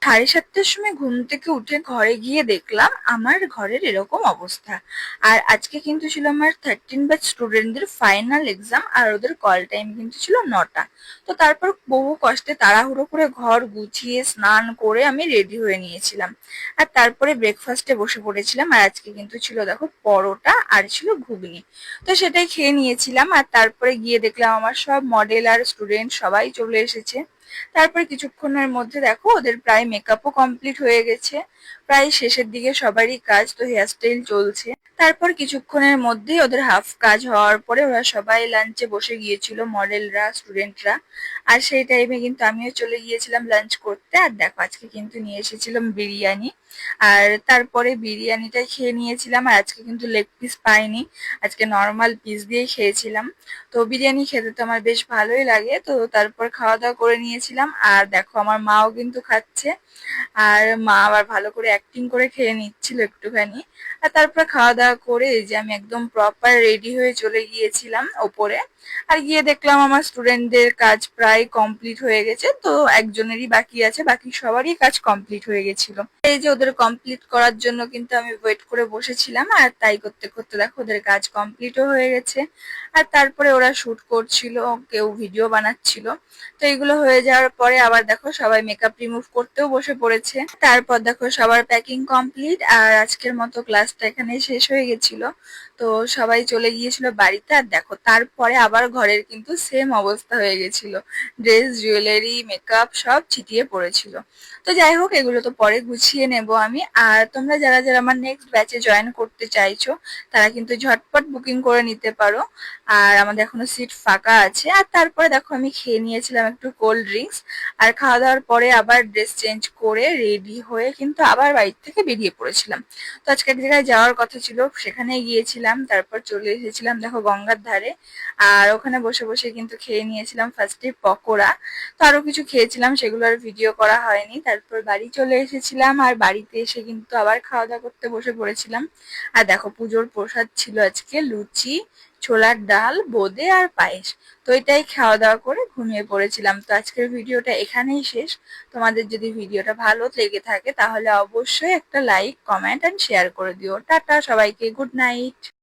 7:30টার সময় ঘুম থেকে উঠে ঘরে গিয়ে দেখলাম আমার ঘরের এরকম অবস্থা। আর আজকে কিন্তু ছিল আমার 13 ব্যাচ স্টুডেন্টদের ফাইনাল এক্সাম, আর ওদের কল টাইম কিন্তু ছিল 9টা। তো তারপর বহু কষ্টে তাড়াহুড়ো করে ঘর গুছিয়ে স্নান করে আমি রেডি হয়ে নিয়েছিলাম। আর তারপরে ব্রেকফাস্টে বসে পড়েছিলাম। আর আজকে কিন্তু ছিল দেখো পরোটা আর ছিল ঘুগনি। তো সেটাই খেয়ে নিয়েছিলাম। আর তারপরে গিয়ে দেখলাম আমার সব মডেল আর স্টুডেন্ট সবাই চলে এসেছে। তারপর কিছুক্ষণের মধ্যে দেখো ওদের প্রায় মেকআপও কমপ্লিট হয়ে গেছে। প্রায় শেষের দিকে সবারই কাজ, তো হেয়ার স্টাইল চলছে। তারপর কিছুক্ষণের মধ্যেই ওদের হাফ কাজ হওয়ার পরে ওরা সবাই লাঞ্চে বসে গিয়েছিল, মডেলরা স্টুডেন্টরা। আর সেই টাইমে কিন্তু আমিও চলে গিয়েছিলাম লাঞ্চ করতে। আর দেখো আজকে কিন্তু নিয়ে এসেছিলাম বিরিয়ানি। আর তারপরে বিরিয়ানিটা খেয়ে নিয়েছিলাম। আর আজকে কিন্তু লেগ পিস পাইনি, আজকে নর্মাল পিস দিয়ে খেয়েছিলাম। তো বিরিয়ানি খেতে তো আমার বেশ ভালোই লাগে। তো তারপর খাওয়া দাওয়া করে নিয়েছিলাম। আর দেখো আমার মাও কিন্তু খাচ্ছে। আর মা আবার ভালো করে অ্যাক্টিং করে খেয়ে নিচ্ছিল একটুখানি। আর তারপর খাওয়া দাওয়া করে এই যে আমি একদম প্রপার রেডি হয়ে চলে গিয়েছিলাম ওপরে। আর গিয়ে দেখলাম আমার স্টুডেন্টদের কাজ প্রায় কমপ্লিট হয়ে গেছে, তো একজনেরই বাকি আছে, বাকি সবারই কাজ কমপ্লিট হয়ে গেছিল। এই যে ওদের কমপ্লিট করার জন্য কিন্তু আমি ওয়েট করে বসেছিলাম। আর তাই করতে করতে দেখো ওদের কাজ কমপ্লিটও হয়ে গেছে। আর তারপরে ওরা শুট করছিল, কেউ ভিডিও বানাচ্ছিল। তো এগুলো হয়ে যাওয়ার পরে আবার দেখো সবাই মেকআপ রিমুভ করতেও বসে পড়েছে। তারপর দেখো সবার প্যাকিং কমপ্লিট। আর আজকের মতো ক্লাসটা এখানে শেষ হয়ে গেছিল। তো সবাই চলে গিয়েছিল বাড়িতে। আর দেখো তারপরে আবার ঘরের কিন্তু সেম অবস্থা হয়ে গেছিল, ড্রেস জুয়েলারি মেকআপ সব ছিটিয়ে পড়েছিল। তো যাই হোক এগুলো তো পরে গুছিয়ে নেব আমি। আর তোমরা যারা যারা আমার নেক্সট ব্যাচে জয়েন করতে চাইছো তারা কিন্তু ঝটপট বুকিং করে নিতে পারো। আর আমাদের এখনো সিট ফাঁকা আছে। আর তারপরে দেখো আমি খেয়ে নিয়েছিলাম একটু কোল্ড ড্রিঙ্কস। আর খাওয়া দাওয়ার পরে আবার ড্রেস চেঞ্জ করে রেডি হয়ে কিন্তু আবার বাড়ি থেকে বেরিয়ে পড়েছিলাম। তো আজকে এক জায়গায় যাওয়ার কথা ছিল, সেখানে গিয়েছিলাম। তারপর চলে এসেছিলাম দেখো গঙ্গার ধারে। আর ওখানে বসে বসে কিন্তু খেয়ে নিয়েছিলাম ফার্স্টে পকোড়া। তো আরো কিছু খেয়েছিলাম, সেগুলো আর ভিডিও করা হয়নি। তারপর বাড়ি চলে এসেছিলাম। আর বাড়িতে এসে কিন্তু আবার খাওয়া দাওয়া করতে বসে পড়েছিলাম। আর দেখো পুজোর প্রসাদ ছিল আজকে লুচি, ছোলার ডাল, বোঁদে আর পায়েস। তো এটাই খাওয়া দাওয়া করে ঘুমিয়ে পড়েছিলাম। তো আজকের ভিডিওটা এখানেই শেষ। তোমাদের যদি ভিডিওটা ভালো লেগে থাকে তাহলে অবশ্যই একটা লাইক কমেন্ট এন্ড শেয়ার করে দিও। টাটা সবাইকে, গুড নাইট।